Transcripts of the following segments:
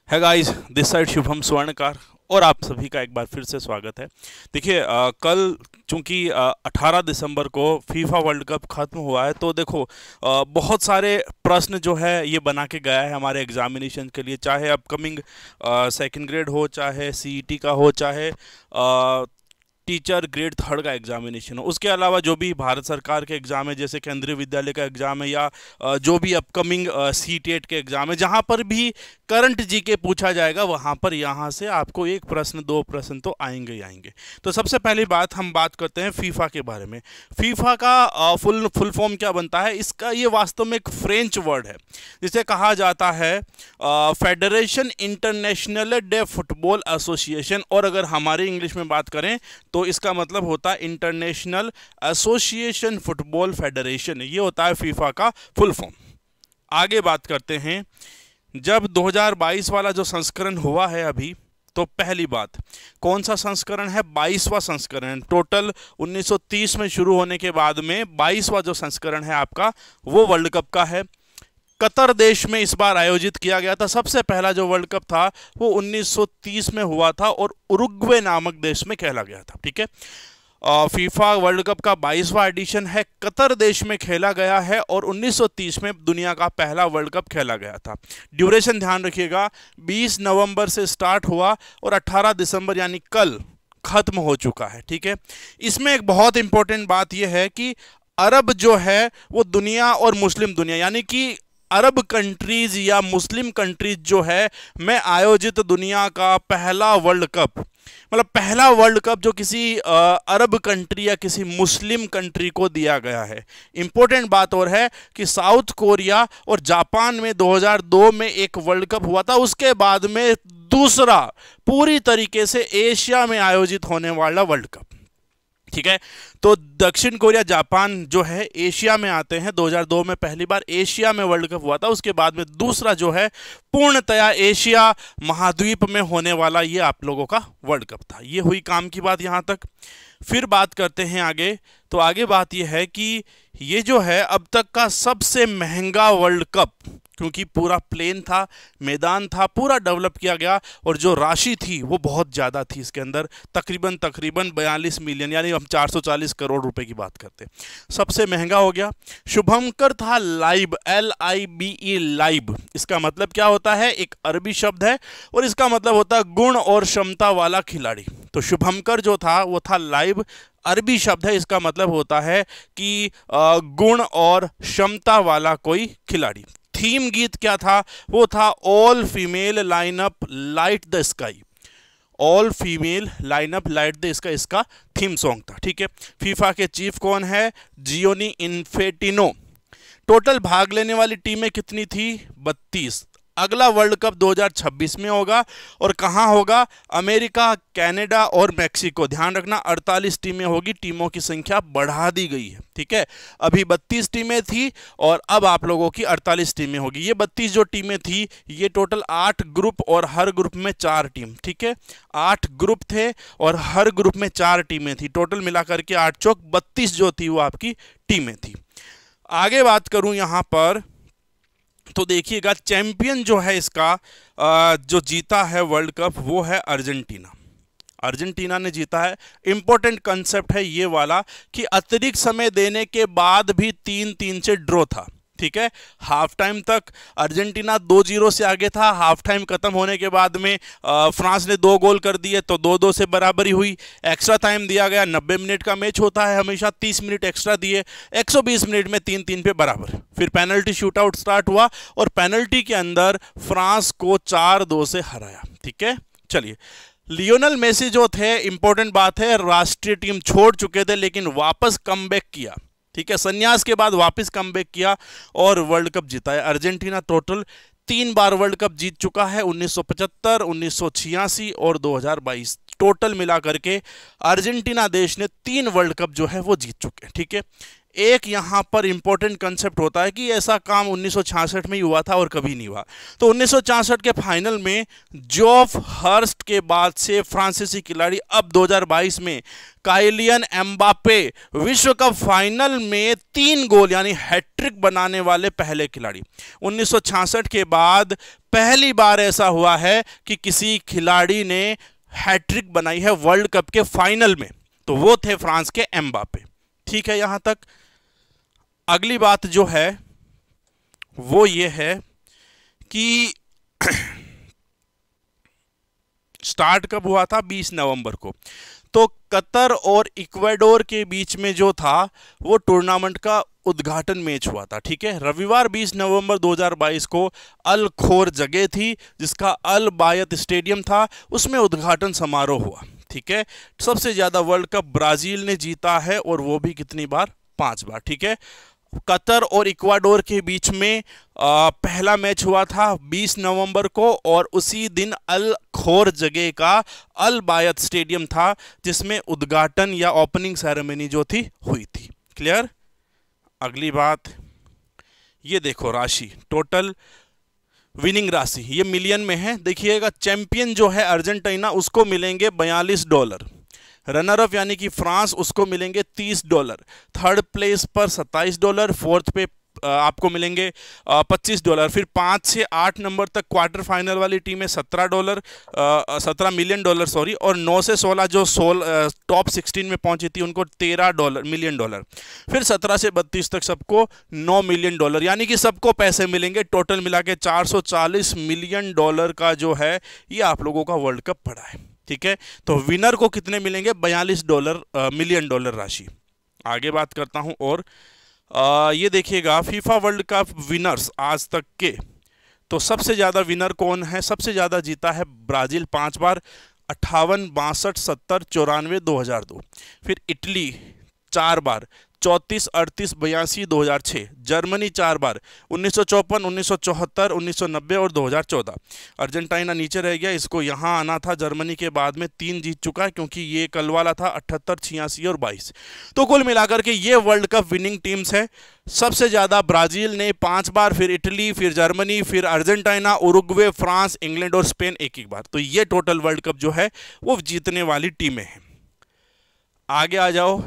है guys, this side Shubham स्वर्णकार और आप सभी का एक बार फिर से स्वागत है। देखिए, कल चूंकि 18 दिसंबर को फीफा वर्ल्ड कप खत्म हुआ है, तो देखो बहुत सारे प्रश्न जो है ये बना के गया है हमारे एग्जामिनेशन के लिए, चाहे अपकमिंग सेकंड ग्रेड हो, चाहे सीईटी का हो, चाहे टीचर ग्रेड थर्ड का एग्जामिनेशन हो। उसके अलावा जो भी भारत सरकार के एग्ज़ाम है, जैसे केंद्रीय विद्यालय का एग्ज़ाम है, या जो भी अपकमिंग सी-टेट के एग्ज़ाम है, जहाँ पर भी करंट जीके पूछा जाएगा, वहाँ पर यहाँ से आपको एक प्रश्न दो प्रश्न तो आएंगे ही आएंगे। तो सबसे पहली बात हम बात करते हैं फीफा के बारे में। फीफा का फुल फॉर्म क्या बनता है इसका? ये वास्तव में एक फ्रेंच वर्ड है जिसे कहा जाता है federation international day football association, और अगर हमारी इंग्लिश में बात करें तो इसका मतलब होता है इंटरनेशनल एसोसिएशन फुटबॉल फेडरेशन। ये होता है फीफा का फुल फॉर्म। आगे बात करते हैं, जब 2022 वाला जो संस्करण हुआ है अभी, तो पहली बात, कौन सा संस्करण है? 22वां संस्करण। टोटल 1930 में शुरू होने के बाद में 22वां जो संस्करण है आपका, वो वर्ल्ड कप का है। कतर देश में इस बार आयोजित किया गया था। सबसे पहला जो वर्ल्ड कप था वो 1930 में हुआ था और उरुग्वे नामक देश में खेला गया था। ठीक है, फीफा वर्ल्ड कप का 22वां एडिशन है, कतर देश में खेला गया है और 1930 में दुनिया का पहला वर्ल्ड कप खेला गया था। ड्यूरेशन ध्यान रखिएगा, 20 नवंबर से स्टार्ट हुआ और 18 दिसंबर यानी कल खत्म हो चुका है। ठीक है, इसमें एक बहुत इंपॉर्टेंट बात यह है कि अरब जो है वो दुनिया और मुस्लिम दुनिया, यानी कि अरब कंट्रीज या मुस्लिम कंट्रीज जो है में आयोजित दुनिया का पहला वर्ल्ड कप, मतलब पहला वर्ल्ड कप जो किसी अरब कंट्री या किसी मुस्लिम कंट्री को दिया गया है। इंपॉर्टेंट बात और है कि साउथ कोरिया और जापान में 2002 में एक वर्ल्ड कप हुआ था, उसके बाद में दूसरा पूरी तरीके से एशिया में आयोजित होने वाला वर्ल्ड कप। ठीक है, तो दक्षिण कोरिया जापान जो है एशिया में आते हैं। 2002 में पहली बार एशिया में वर्ल्ड कप हुआ था, उसके बाद में दूसरा जो है पूर्णतया एशिया महाद्वीप में होने वाला ये आप लोगों का वर्ल्ड कप था। ये हुई काम की बात यहाँ तक। फिर बात करते हैं आगे। तो आगे बात ये है कि ये जो है अब तक का सबसे महंगा वर्ल्ड कप, क्योंकि पूरा प्लेन था, मैदान था, पूरा डेवलप किया गया और जो राशि थी वो बहुत ज़्यादा थी। इसके अंदर तकरीबन 42 मिलियन, यानी हम 440 करोड़ रुपए की बात करते हैं। सबसे महंगा हो गया। शुभंकर था लाइब, LIBE लाइब। इसका मतलब क्या होता है? एक अरबी शब्द है और इसका मतलब होता है गुण और क्षमता वाला खिलाड़ी। तो शुभंकर जो था वो था लाइब, अरबी शब्द है, इसका मतलब होता है कि गुण और क्षमता वाला कोई खिलाड़ी। थीम गीत क्या था? वो था all female lineup light the sky. All female lineup light the sky इसका थीम सॉन्ग था। ठीक है, फीफा के चीफ कौन है? Gionee Infantino. टोटल भाग लेने वाली टीमें कितनी थी? 32। अगला वर्ल्ड कप 2026 में होगा और कहाँ होगा? अमेरिका, कनाडा और मैक्सिको। ध्यान रखना 48 टीमें होगी, टीमों की संख्या बढ़ा दी गई है। ठीक है, अभी 32 टीमें थी और अब आप लोगों की 48 टीमें होगी। ये 32 जो टीमें थी ये टोटल 8 ग्रुप और हर ग्रुप में 4 टीम। ठीक है, 8 ग्रुप थे और हर ग्रुप में 4 टीमें थी। टोटल मिलाकर के 8 चौक 32 जो थी वो आपकी टीमें थी। आगे बात करूं यहां पर, तो देखिएगा चैंपियन जो है इसका जो जीता है वर्ल्ड कप वो है अर्जेंटीना। अर्जेंटीना ने जीता है। इंपॉर्टेंट कंसेप्ट है ये वाला कि अतिरिक्त समय देने के बाद भी 3-3 से ड्रॉ था। ठीक है, हाफ टाइम तक अर्जेंटीना 2-0 से आगे था। हाफ टाइम खत्म होने के बाद में फ्रांस ने 2 गोल कर दिए तो 2-2 से बराबरी हुई। एक्स्ट्रा टाइम दिया गया, 90 मिनट का मैच होता है हमेशा, 30 मिनट एक्स्ट्रा दिए, 120 मिनट में 3-3 पे बराबर। फिर पेनल्टी शूट आउट स्टार्ट हुआ और पेनल्टी के अंदर फ्रांस को 4-2 से हराया। ठीक है, चलिए, लियोनेल मेसी जो थे, इंपॉर्टेंट बात है, राष्ट्रीय टीम छोड़ चुके थे लेकिन वापस कमबैक किया। ठीक है, संन्यास के बाद वापस कमबैक किया और वर्ल्ड कप जीता है। अर्जेंटीना टोटल 3 बार वर्ल्ड कप जीत चुका है, 1975, 1986 और 2022। टोटल मिला करके अर्जेंटीना देश ने 3 वर्ल्ड कप जो है वो जीत चुके हैं। ठीक है, एक यहाँ पर इंपॉर्टेंट कंसेप्ट होता है कि ऐसा काम 1966 में ही हुआ था और कभी नहीं हुआ। तो 1966 के फाइनल में जॉफ हर्स्ट के बाद से फ्रांसीसी खिलाड़ी अब 2022 में काइलियन एम्बापे विश्व कप फाइनल में 3 गोल यानी हैट्रिक बनाने वाले पहले खिलाड़ी। 1966 के बाद पहली बार ऐसा हुआ है कि किसी खिलाड़ी ने हैट्रिक बनाई है वर्ल्ड कप के फाइनल में, तो वो थे फ्रांस के एम्बापे। ठीक है यहां तक। अगली बात जो है वो ये है कि स्टार्ट कब हुआ था? 20 नवंबर को। तो कतर और इक्वाडोर के बीच में जो था वो टूर्नामेंट का उद्घाटन मैच हुआ था। ठीक है, रविवार 20 नवंबर 2022 को अल खोर जगह थी जिसका अल बायत स्टेडियम था, उसमें उद्घाटन समारोह हुआ। ठीक है, सबसे ज्यादा वर्ल्ड कप ब्राजील ने जीता है और वो भी कितनी बार? 5 बार। ठीक है, कतर और इक्वाडोर के बीच में पहला मैच हुआ था 20 नवंबर को और उसी दिन अल खोर जगह का अल बायत स्टेडियम था जिसमें उद्घाटन या ओपनिंग सेरेमनी जो थी हुई थी। क्लियर? अगली बात ये देखो, राशि टोटल विनिंग राशि ये मिलियन में है। देखिएगा, चैंपियन जो है अर्जेंटीना उसको मिलेंगे $42, रनर अप यानी कि फ्रांस उसको मिलेंगे $30, थर्ड प्लेस पर $27, फोर्थ पे आपको मिलेंगे $25, फिर 5 से 8 नंबर तक क्वार्टर फाइनल वाली टीम है $17 मिलियन, और 9 से 16 जो टॉप 16 में पहुंची थी उनको $13 मिलियन, फिर 17 से 32 तक सबको $9 मिलियन, यानी कि सबको पैसे मिलेंगे। टोटल मिला के $440 मिलियन का जो है ये आप लोगों का वर्ल्ड कप पड़ा है। ठीक है, तो विनर को कितने मिलेंगे? $42 मिलियन राशि। आगे बात करता हूं और ये देखिएगा फीफा वर्ल्ड कप विनर्स आज तक के, तो सबसे ज़्यादा विनर कौन है? सबसे ज़्यादा जीता है ब्राज़ील 5 बार, 58, 62, 70, 94, 2002। फिर इटली 4 बार, 34, 38, 82, 2006। जर्मनी 4 बार, 1954, 1974, 1990 और 2014। अर्जेंटीना नीचे रह गया, इसको यहाँ आना था। जर्मनी के बाद में 3 जीत चुका है क्योंकि ये कल वाला था 78, 86 और 22। तो कुल मिलाकर के ये वर्ल्ड कप विनिंग टीम्स है। सबसे ज़्यादा ब्राज़ील ने 5 बार, फिर इटली, फिर जर्मनी, फिर अर्जेंटीना, उरुग्वे, फ्रांस, इंग्लैंड और स्पेन 1-1 बार। तो ये टोटल वर्ल्ड कप जो है वो जीतने वाली टीमें हैं। आगे आ जाओ।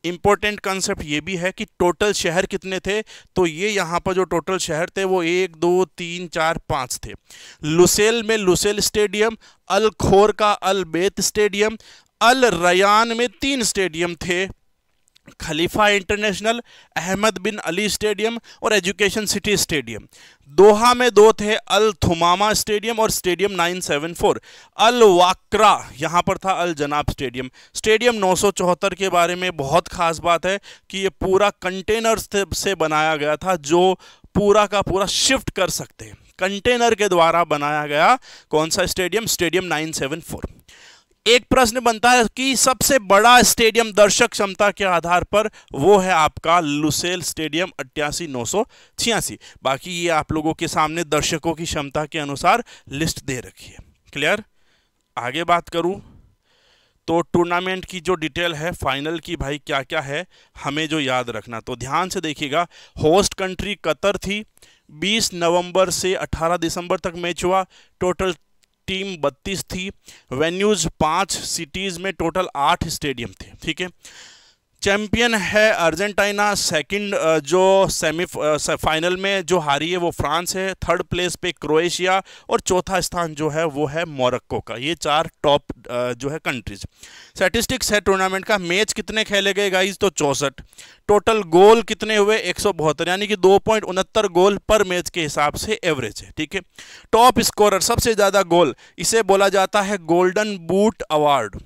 इंपॉर्टेंट कंसेप्ट ये भी है कि टोटल शहर कितने थे, तो ये यहाँ पर जो टोटल शहर थे वो 1, 2, 3, 4, 5 थे। लुसेल में लुसेल स्टेडियम, अल खोर का अल बेत स्टेडियम, अल रयान में 3 स्टेडियम थे, खलीफा इंटरनेशनल, अहमद बिन अली स्टेडियम और एजुकेशन सिटी स्टेडियम। दोहा में 2 थे, अल थुमामा स्टेडियम और स्टेडियम 974। अल वाक्रा यहाँ पर था अल जनाब स्टेडियम। स्टेडियम 974 के बारे में बहुत खास बात है कि ये पूरा कंटेनर से बनाया गया था जो पूरा का पूरा शिफ्ट कर सकते हैं। कंटेनर के द्वारा बनाया गया कौन सा स्टेडियम? स्टेडियम 974। एक प्रश्न बनता है कि सबसे बड़ा स्टेडियम दर्शक क्षमता के आधार पर, वो है आपका लुसेल स्टेडियम 88,986। बाकी ये आप लोगों के सामने दर्शकों की क्षमता के अनुसार लिस्ट दे रखी है। क्लियर? आगे बात करूं तो टूर्नामेंट की जो डिटेल है फाइनल की, भाई क्या क्या है हमें जो याद रखना, तो ध्यान से देखिएगा। होस्ट कंट्री कतर थी। 20 नवंबर से 18 दिसंबर तक मैच हुआ। टोटल टीम 32 थी। वेन्यूज 5 सिटीज में टोटल 8 स्टेडियम थे। ठीक है, चैंपियन है अर्जेंटीना। सेकंड जो फाइनल में जो हारी है वो फ्रांस है। थर्ड प्लेस पे क्रोएशिया और चौथा स्थान जो है वो है मोरक्को का। ये 4 टॉप जो है कंट्रीज। स्टैटिस्टिक्स है टूर्नामेंट का। मैच कितने खेले गए गाइज? तो 64। टोटल गोल कितने हुए? 172, यानी कि 2.69 गोल पर मैच के हिसाब से एवरेज है। ठीक है, टॉप स्कोरर सबसे ज्यादा गोल, इसे बोला जाता है गोल्डन बूट अवार्ड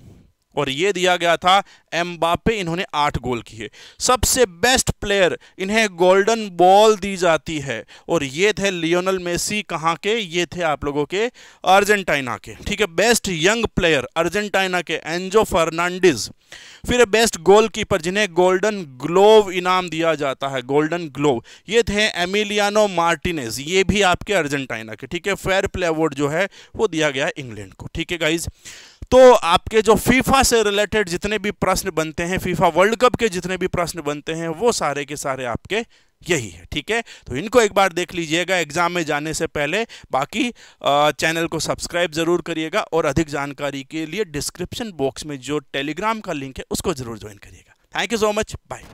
और ये दिया गया था एम्बापे, इन्होंने 8 गोल किए। सबसे बेस्ट प्लेयर, इन्हें गोल्डन बॉल दी जाती है और ये थे लियोनल मेसी। कहाँ के? ये थे आप लोगों के अर्जेंटीना के। ठीक है, बेस्ट यंग प्लेयर अर्जेंटीना के एंजो फर्नांडिस। फिर बेस्ट गोलकीपर जिन्हें गोल्डन ग्लोव इनाम दिया जाता है, गोल्डन ग्लोव, ये थे एमिलियानो मार्टिनेज, ये भी आपके अर्जेंटीना के। ठीक है, फेयर प्ले अवार्ड जो है वो दिया गया इंग्लैंड को। ठीक है गाइज, तो आपके जो फीफा फीफा से रिलेटेड जितने भी प्रश्न बनते हैं, फीफा वर्ल्ड कप के जितने भी प्रश्न बनते हैं, वो सारे के सारे आपके यही है। ठीक है, तो इनको एक बार देख लीजिएगा एग्जाम में जाने से पहले। बाकी चैनल को सब्सक्राइब जरूर करिएगा और अधिक जानकारी के लिए डिस्क्रिप्शन बॉक्स में जो टेलीग्राम का लिंक है उसको जरूर ज्वाइन करिएगा। Thank you so much, bye.